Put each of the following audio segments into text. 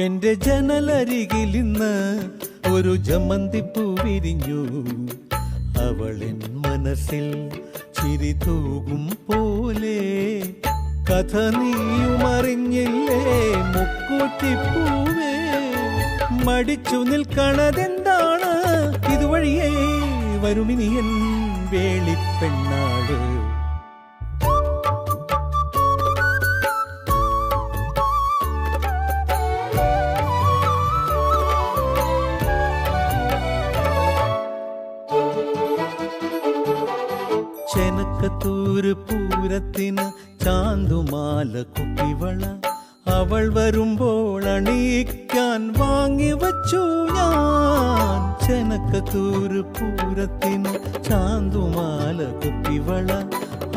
എന്റെ ജനലരികിലിന്ന് ഒരു ജമന്തിപ്പൂ വിരിഞ്ഞു. അവളെൻ മനസ്സിൽ ചിരി തൂകും പോലെ. കഥ നീയുമറിഞ്ഞില്ലേ മുക്കൂറ്റിപ്പൂവേ? മടിച്ചു നിൽക്കണതെന്താണ്? ഇതുവഴിയേ വരുമിനിയൻ വേളിപ്പെണ്ണാട്. ചെനക്കത്തൂര് പൂരത്തിന് ചാന്തുമാല കുപ്പിവള അവൾ വരുമ്പോൾ അണിയിക്കാൻ വാങ്ങിവച്ചു ഞാൻ. ചെനക്കത്തൂര് പൂരത്തിന് ചാന്തുമാല കുപ്പിവള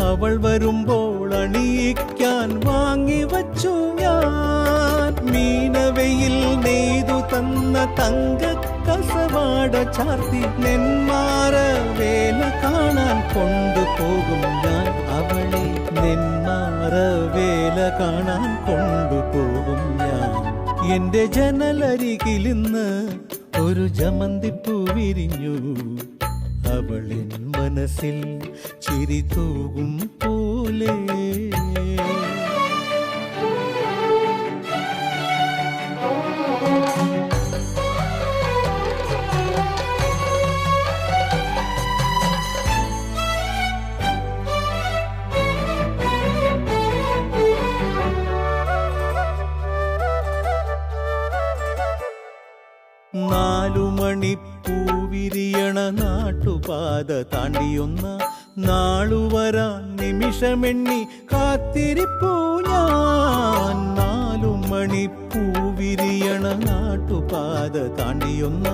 അവൾ വരുമ്പോൾ അണിയിക്കാൻ വാങ്ങിവച്ചു ഞാൻ. മീനവയിൽ നെയ്തു തന്ന തങ്ക കസവാട ചാർത്തി നെന്മാറ വേല കാണാൻ കൊണ്ടുപോകും ഞാൻ അവളെ. നെന്മാറ വേല കാണാൻ കൊണ്ടുപോകും ഞാൻ. എന്റെ ജനലരികിലിന്ന് ഒരു ജമന്തിപ്പൂ വിരിഞ്ഞു. അവളെൻ മനസ്സിൽ ചിരി തൂകും പോലെ. നാലുമണിപ്പൂവിരിയണ നാട്ടുപാത താണ്ടിയൊന്ന നാളുവരാൻ നിമിഷമെണ്ണി കാത്തിരിപ്പൂ ഞാൻ. നാലുമണിപ്പൂവിരിയണ നാട്ടുപാത താണ്ടിയൊന്ന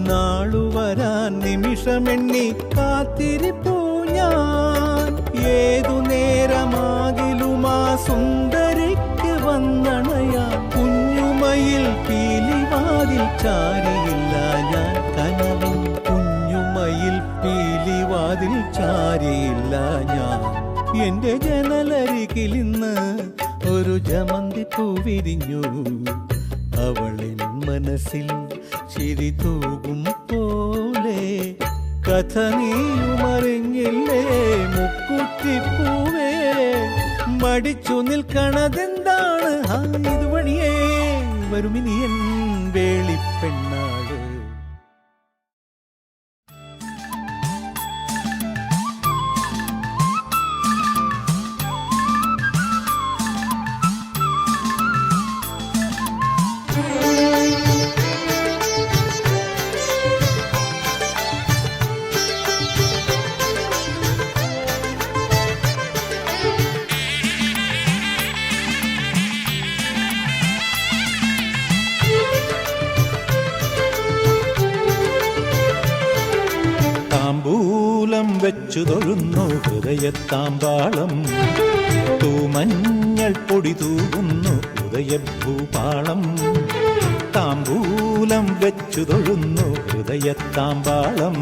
നാളുവരാൻ നിമിഷമെണ്ണി കാത്തിരിപ്പൂ ഞാൻ. ഏതു നേരമാകിലുമാ സുന്ദരിക്ക് വന്നണയാൻ കുഞ്ഞുമയിൽ പീലിവാതിൽ ചാരിയില്ല ഞാൻ. കനവിൻ കുഞ്ഞുമയിൽ പീലിവാതിൽ ചാരിയില്ല ഞാൻ. എന്റെ ജനലരികിലിന്ന് ഒരു ജമന്തിപ്പൂ വിരിഞ്ഞു. അവളിൻ മനസ്സിൽ ചിരി തൂകും പോലെ കഥ നീയുമറിഞ്ഞില്ലേ മുക്കുറ്റിപ്പൂവേ മടിച്ചു നിൽക്കണതെന്താണ് ഇതുവഴിയേ വരുമിനിയൻ വേളിപ്പെണ്ണാട് താമ്പൂലം വെച്ചു തൊഴുന്നു ഹൃദയത്താമ്പാളം തൂമഞ്ഞൾ പൊടി തൂകുന്നു ഉദയഭൂപാളം താമ്പൂലം വെച്ചു തൊഴുന്നു ഹൃദയത്താമ്പാളം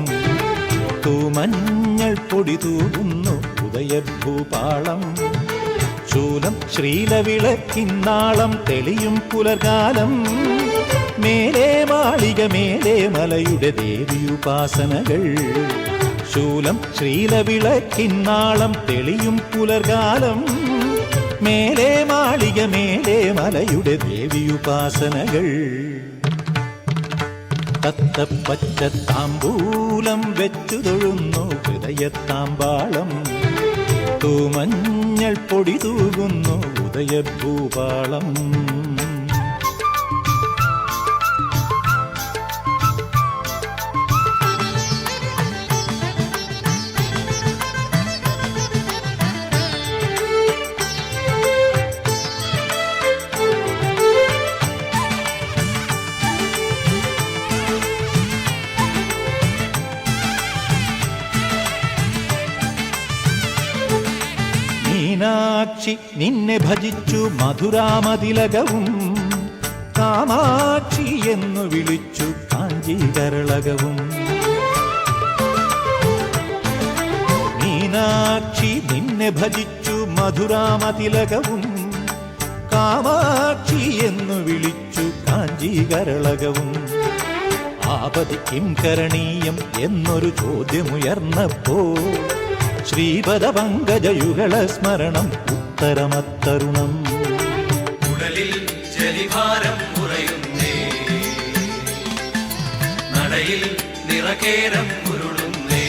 തൂമഞ്ഞൾ പൊടി തൂകുന്നു ഉദയഭൂപാളം ശൂലം ശ്രീലവിളക്കിന്നാളം തെളിയും പുലർകാലം മേലേ മാളിക മേലേ മലയുടെ ദേവിയുപാസനകൾ ശൂലം ശ്രീലവിളക്കിന്നാളം തെളിയും പുലർകാലം മേലേ മാളിക മേലേ മലയുടെ ദേവിയുപാസനകൾ തത്തപ്പച്ച താമ്പൂലം വെച്ചു തൊഴുന്നു ഹൃദയത്താമ്പാളം തൂമഞ്ഞൾ പൊടി തൂകുന്നു ഉദയഭൂപാളം മീനാക്ഷി നിന്നെ ഭജിച്ചു മധുരാമതിലകവും കാമാക്ഷി എന്നു വിളിച്ചു കാഞ്ചീകരളകവും മീനാക്ഷി നിന്നെ ഭജിച്ചു മധുരാമതിലകവും കാമാക്ഷി എന്നു വിളിച്ചു കാഞ്ചീകരളകവും ആപതി കിം കരണീയം എന്നൊരു ചോദ്യമുയർന്നപ്പോ ശ്രീപദപങ്കജയുഗള സ്മരണം ഉത്തരമത്തരുണം ഉടലിൽ ജലിഭാരം ഉറയുന്നേ നടയിൽ നിറകേരം ഉരുളുന്നേ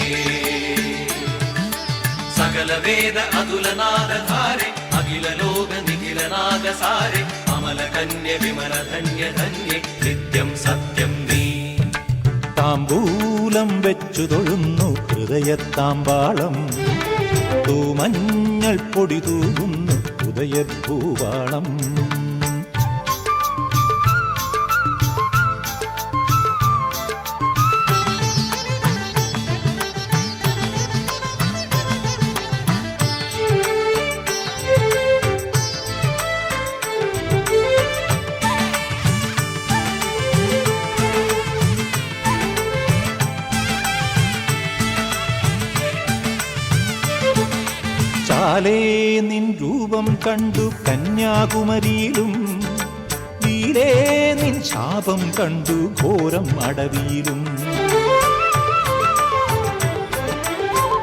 സകല വേദ അതുലനാദധാരെ അഖില ലോക നിഖിലനാഗസാരെ അമല കന്യ വിമല ധന്യ ധന്യേ നിത്യം സത്യം നീ താമ്പൂലം വെച്ചു തൊഴുന്നു ഹൃദയത്താമ്പാളം തൂമഞ്ഞൾ പൊടി തൂകുന്നു ഉദയഭൂപാളം ചാലേ നിൻ രൂപം കണ്ടു കന്യാകുമരിയിലും വീരേ നിൻ ശാപം കണ്ടു ഘോരം അടവിയിലും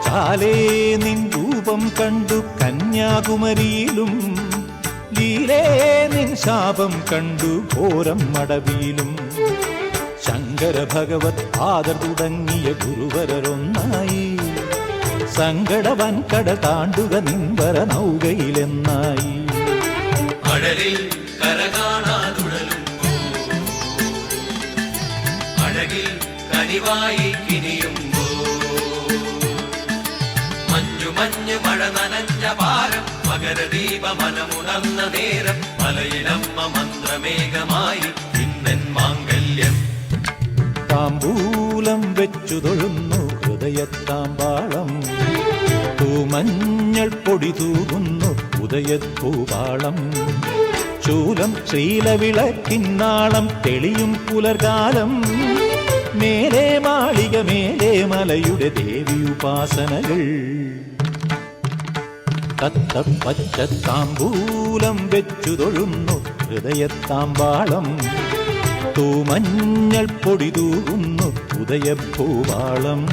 ചാലേ നിൻ രൂപം കണ്ടു കന്യാകുമരിയിലും ലീലേ നിൻ ശാപം കണ്ടു ഘോരം അടവിയിലും ശങ്കര ഭഗവത് പാദർ തുടങ്ങിയ ഗുരുവരൊന്നായി സങ്കടവൻ കട താണ്ടുക നിൻവര നൗകയിലെന്നായി അഴലിൽ കരകാണാതുഴലുമ്പോ അഴകിൽ കനിവായി കിനിയുമ്പോ മഞ്ഞു മഞ്ഞു മഴ നനഞ്ഞ പാരം മകരദീപ മനമുണർന്ന നേരം മലയിലമ്മ മന്ത്രമേഘമായി ഇന്നൻ മാംഗല്യം താമ്പൂലം വെച്ചു തൊഴുന്നു ഹൃദയത്താമ്പാളം തൂമഞ്ഞൾ പൊടി തൂകുന്നു ഉദയഭൂപാളം ശൂലം ശ്രീലവിളക്കിന്നാളം തെളിയും പുലർകാലം മേലേ മാളിക മേലേ മലയുടെ ദേവിയുപാസനകൾ തത്തപ്പച്ചത്താമ്പൂലം വെച്ചു തൊഴുന്നു ഹൃദയത്താമ്പാളം തൂമഞ്ഞൾ പൊടി തൂകുന്നു ഉദയഭൂവാളം